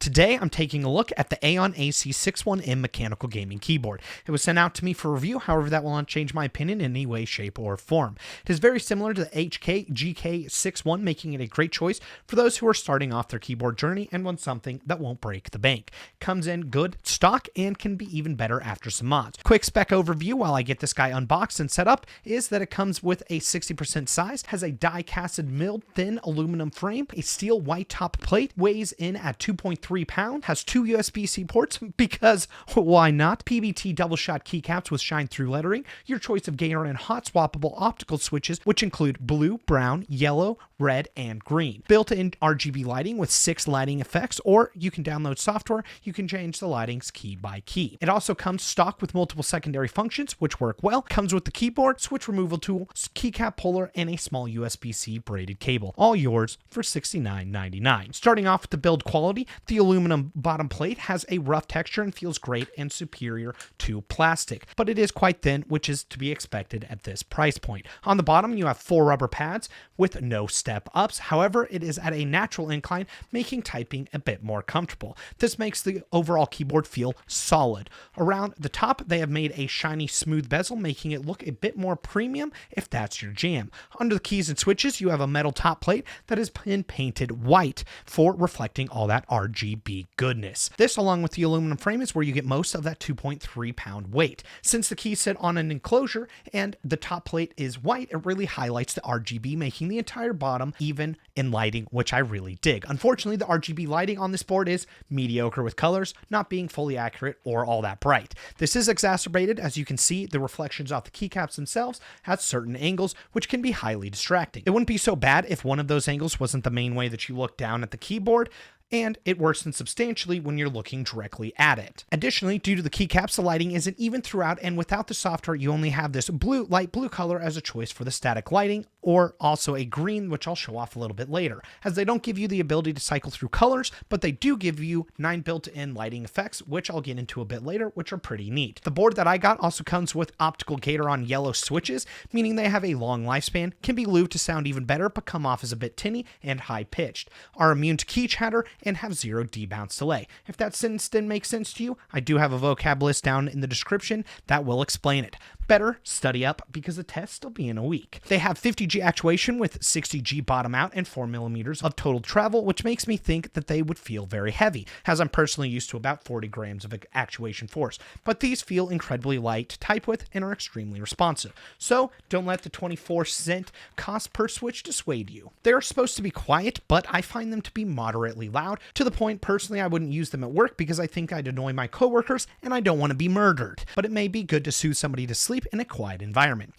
Today, I'm taking a look at the Aeon AC61M mechanical gaming keyboard. It was sent out to me for review, however that will not change my opinion in any way, shape, or form. It is very similar to the HK GK61, making it a great choice for those who are starting off their keyboard journey and want something that won't break the bank. Comes in good stock and can be even better after some mods. Quick spec overview while I get this guy unboxed and set up is that it comes with a 60% size, has a die-casted milled thin aluminum frame, a steel white top plate, weighs in at 2.3 pounds, has two USB-C ports because why not? PBT double shot keycaps with shine through lettering, your choice of Gateron hot swappable optical switches, which include blue, brown, yellow, red, and green. Built-in RGB lighting with 6 lighting effects, or you can download software, you can change the lightings key by key. It also comes stock with multiple secondary functions, which work well. Comes with the keyboard, switch removal tool, keycap puller, and a small USB-C braided cable. All yours for $69.99. Starting off with the build quality, the aluminum bottom plate has a rough texture and feels great and superior to plastic, but it is quite thin, which is to be expected at this price point. On the bottom, you have 4 rubber pads with no step ups. However, it is at a natural incline, making typing a bit more comfortable. This makes the overall keyboard feel solid. Around the top, they have made a shiny, smooth bezel, making it look a bit more premium if that's your jam. Under the keys and switches, you have a metal top plate that has been painted white for reflecting all that RGB goodness. This, along with the aluminum frame, is where you get most of that 2.3 pound weight. Since the keys sit on an enclosure and the top plate is white, it really highlights the RGB, making the entire bottom even in lighting, which I really dig. Unfortunately, the RGB lighting on this board is mediocre, with colors not being fully accurate or all that bright. This is exacerbated, as you can see the reflections off the keycaps themselves at certain angles, which can be highly distracting. It wouldn't be so bad if one of those angles wasn't the main way that you look down at the keyboard, and it worsens substantially when you're looking directly at it. Additionally, due to the keycaps, the lighting isn't even throughout, and without the software, you only have this blue, light blue color as a choice for the static lighting, or also a green, which I'll show off a little bit later, as they don't give you the ability to cycle through colors, but they do give you 9 built-in lighting effects, which I'll get into a bit later, which are pretty neat. The board that I got also comes with optical Gateron yellow switches, meaning they have a long lifespan, can be lubed to sound even better, but come off as a bit tinny and high-pitched, are immune to key chatter, and have 0 debounce delay. If that sentence didn't make sense to you, I do have a vocab list down in the description that will explain it. Better study up because the test will be in a week. They have 50G actuation with 60G bottom out and 4mm of total travel, which makes me think that they would feel very heavy, as I'm personally used to about 40 grams of actuation force. But these feel incredibly light to type with and are extremely responsive. So don't let the 24-cent cost per switch dissuade you. They're supposed to be quiet, but I find them to be moderately loud, to the point personally I wouldn't use them at work because I think I'd annoy my coworkers and I don't want to be murdered. But it may be good to soothe somebody to sleep in a quiet environment.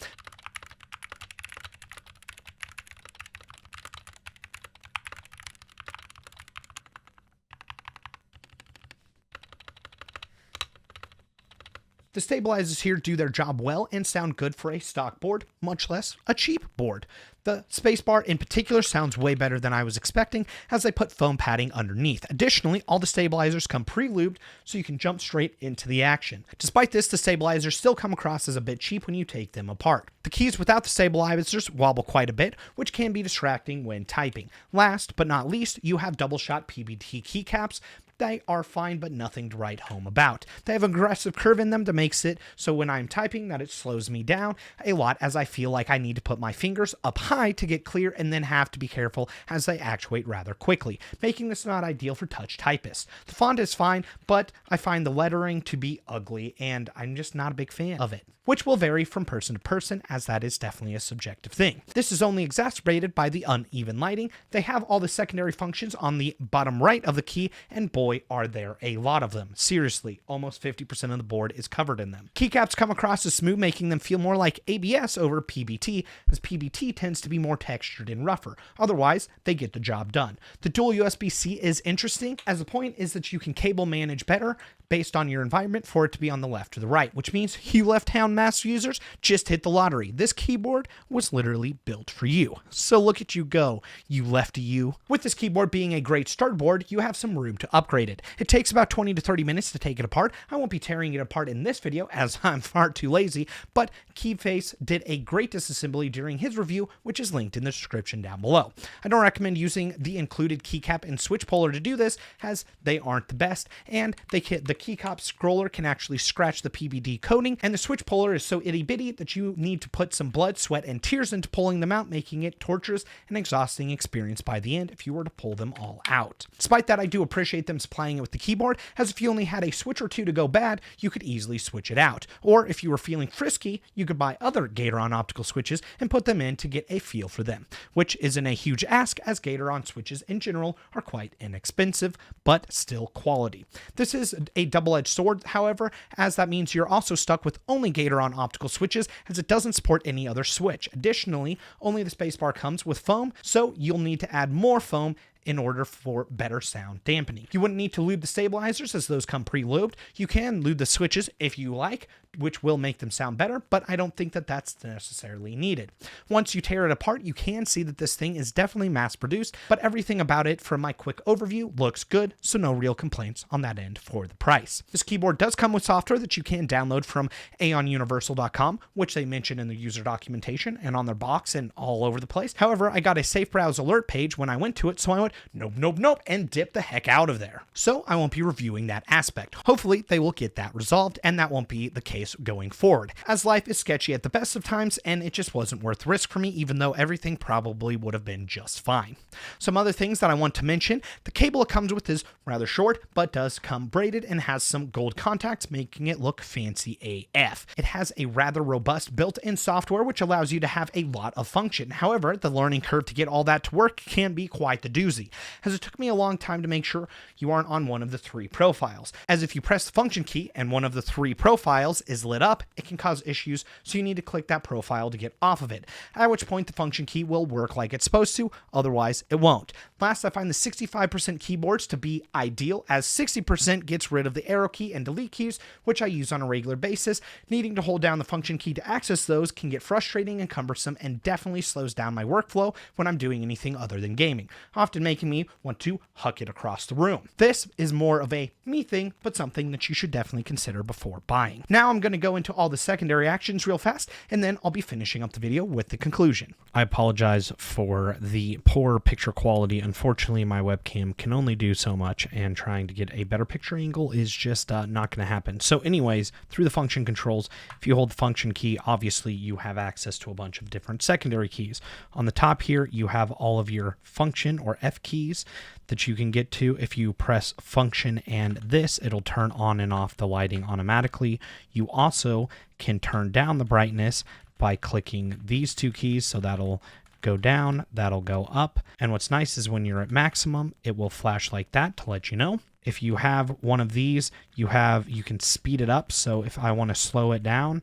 The stabilizers here do their job well and sound good for a stock board, much less a cheap board. The spacebar in particular sounds way better than I was expecting, as they put foam padding underneath. Additionally, all the stabilizers come pre-lubed, so you can jump straight into the action. Despite this, the stabilizers still come across as a bit cheap when you take them apart. The keys without the stabilizers wobble quite a bit, which can be distracting when typing. Last but not least, you have double shot PBT keycaps. They are fine, but nothing to write home about. They have an aggressive curve in them that makes it so when I'm typing that it slows me down a lot, as I feel like I need to put my fingers up high to get clear and then have to be careful as they actuate rather quickly, making this not ideal for touch typists. The font is fine, but I find the lettering to be ugly and I'm just not a big fan of it, which will vary from person to person, as that is definitely a subjective thing. This is only exacerbated by the uneven lighting. They have all the secondary functions on the bottom right of the key, and boy, are there a lot of them. Seriously, almost 50% of the board is covered in them. Keycaps come across as smooth, making them feel more like ABS over PBT, as PBT tends to be more textured and rougher. Otherwise, they get the job done. The dual USB-C is interesting, as the point is that you can cable manage better based on your environment for it to be on the left or the right, which means you left-hand mouse users just hit the lottery. This keyboard was literally built for you. So look at you go, you lefty you. With this keyboard being a great start board, you have some room to upgrade it. It takes about 20 to 30 minutes to take it apart. I won't be tearing it apart in this video as I'm far too lazy, but Keyface did a great disassembly during his review, which is linked in the description down below. I don't recommend using the included keycap and switch puller to do this, as they aren't the best, and the keycap scroller can actually scratch the PVD coating, and the switch puller is so itty-bitty that you need to put some blood, sweat, and tears into pulling them out, making it torturous and exhausting experience by the end if you were to pull them all out. Despite that, I do appreciate them supplying it with the keyboard, as if you only had a switch or two to go bad, you could easily switch it out. Or if you were feeling frisky, you could buy other Gateron optical switches and put them in to get a feel for them, which isn't a huge ask, as Gateron switches in general are quite inexpensive, but still quality. This is a double-edged sword, however, as that means you're also stuck with only Gateron optical switches, as it doesn't support any other switch. Additionally, only the spacebar comes with foam, so you'll need to add more foam in order for better sound dampening. You wouldn't need to lube the stabilizers, as those come pre-lubed. You can lube the switches if you like, which will make them sound better, but I don't think that that's necessarily needed. Once you tear it apart, you can see that this thing is definitely mass-produced, but everything about it from my quick overview looks good, so no real complaints on that end for the price. This keyboard does come with software that you can download from aeonuniversal.com, which they mention in the user documentation and on their box and all over the place. However, I got a safe browse alert page when I went to it, so I went, nope, and dip the heck out of there. So I won't be reviewing that aspect. Hopefully they will get that resolved, and that won't be the case going forward, as life is sketchy at the best of times, and it just wasn't worth the risk for me, even though everything probably would have been just fine. Some other things that I want to mention: the cable it comes with is rather short, but does come braided and has some gold contacts, making it look fancy AF. It has a rather robust built-in software, which allows you to have a lot of function. However, the learning curve to get all that to work can be quite the doozy, as it took me a long time to make sure you aren't on one of the three profiles, as if you press the function key and one of the three profiles is lit up, it can cause issues, so you need to click that profile to get off of it, at which point the function key will work like it's supposed to, otherwise it won't. Last, I find the 65% keyboards to be ideal, as 60% gets rid of the arrow key and delete keys, which I use on a regular basis. Needing to hold down the function key to access those can get frustrating and cumbersome, and definitely slows down my workflow when I'm doing anything other than gaming, often making me want to huck it across the room. This is more of a me thing, but something that you should definitely consider before buying. Now I'm going to go into all the secondary actions real fast, and then I'll be finishing up the video with the conclusion. I apologize for the poor picture quality. Unfortunately, my webcam can only do so much, and trying to get a better picture angle is just not going to happen. So anyways, through the function controls, if you hold the function key, obviously you have access to a bunch of different secondary keys. On the top here, you have all of your function or F keys that you can get to. If you press function and this, it'll turn on and off the lighting automatically. You also can turn down the brightness by clicking these two keys, so that'll go down, that'll go up. And what's nice is when you're at maximum, it will flash like that to let you know. If you have one of these, you can speed it up. So if I want to slow it down,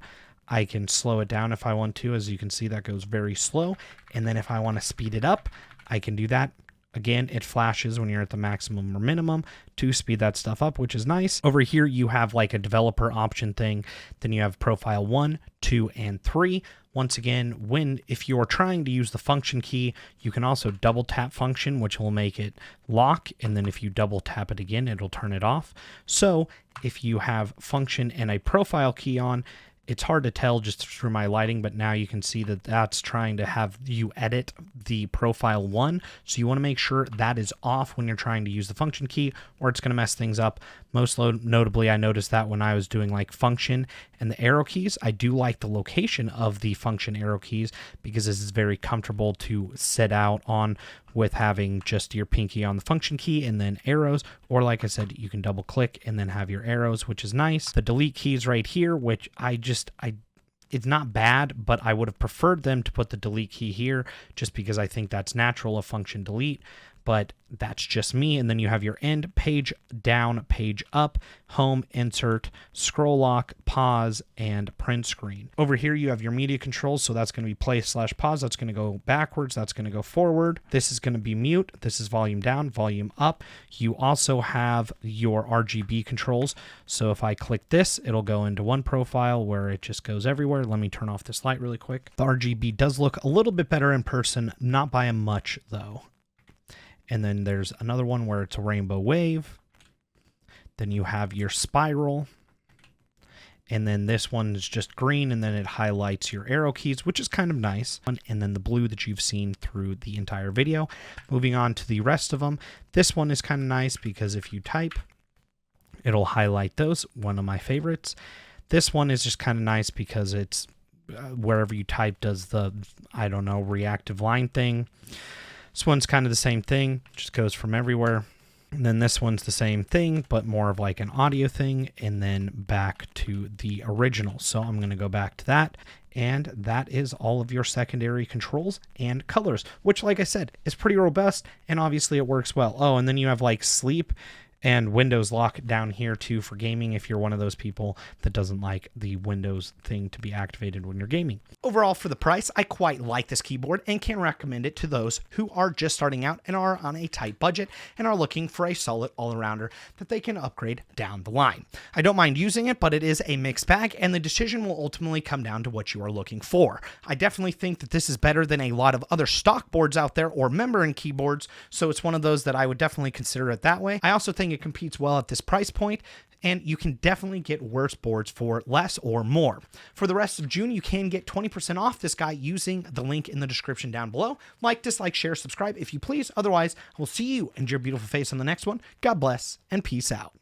I can slow it down if I want to. As you can see, that goes very slow. And then if I want to speed it up, I can do that. Again, it flashes when you're at the maximum or minimum to speed that stuff up, which is nice. Over here, you have like a developer option thing. Then you have profile 1, 2, and 3. Once again, if you're trying to use the function key, you can also double tap function, which will make it lock. And then if you double tap it again, it'll turn it off. So if you have function and a profile key on, it's hard to tell just through my lighting, but now you can see that that's trying to have you edit the profile 1. So you want to make sure that is off when you're trying to use the function key, or it's going to mess things up. Most notably, I noticed that when I was doing like function and the arrow keys. I do like the location of the function arrow keys because this is very comfortable to set out on with having just your pinky on the function key and then arrows, or like I said, you can double click and then have your arrows, which is nice. The delete keys right here, which it's not bad, but I would have preferred them to put the delete key here just because I think that's natural, a function delete. but that's just me. And then you have your end, page down, page up, home, insert, scroll lock, pause, and print screen. Over here you have your media controls, so that's going to be play/pause. That's going to go backwards, that's going to go forward. This is going to be mute. This is volume down, volume up. You also have your RGB controls. So if I click this, it'll go into one profile where it just goes everywhere. Let me turn off this light really quick. The RGB does look a little bit better in person, not by much though. And then there's another one where it's a rainbow wave. Then you have your spiral. And then this one is just green, and then it highlights your arrow keys, which is kind of nice. And then the blue that you've seen through the entire video. Moving on to the rest of them. This one is kind of nice because if you type, it'll highlight those, one of my favorites. This one is just kind of nice because it's wherever you type does the, I don't know, reactive line thing. This one's kind of the same thing, just goes from everywhere. And then this one's the same thing, but more of like an audio thing, and then back to the original. So I'm going to go back to that. And that is all of your secondary controls and colors, which, like I said, is pretty robust, and obviously it works well. Oh, and then you have like sleep and Windows lock down here too for gaming if you're one of those people that doesn't like the Windows thing to be activated when you're gaming. Overall, for the price, I quite like this keyboard and can recommend it to those who are just starting out and are on a tight budget and are looking for a solid all-arounder that they can upgrade down the line. I don't mind using it, but it is a mixed bag, and the decision will ultimately come down to what you are looking for. I definitely think that this is better than a lot of other stock boards out there or membrane keyboards, so it's one of those that I would definitely consider it that way. I also think it competes well at this price point, and you can definitely get worse boards for less or more. For the rest of June, you can get 20% off this guy using the link in the description down below. Like, dislike, share, subscribe if you please. Otherwise, we'll see you and your beautiful face on the next one. God bless and peace out.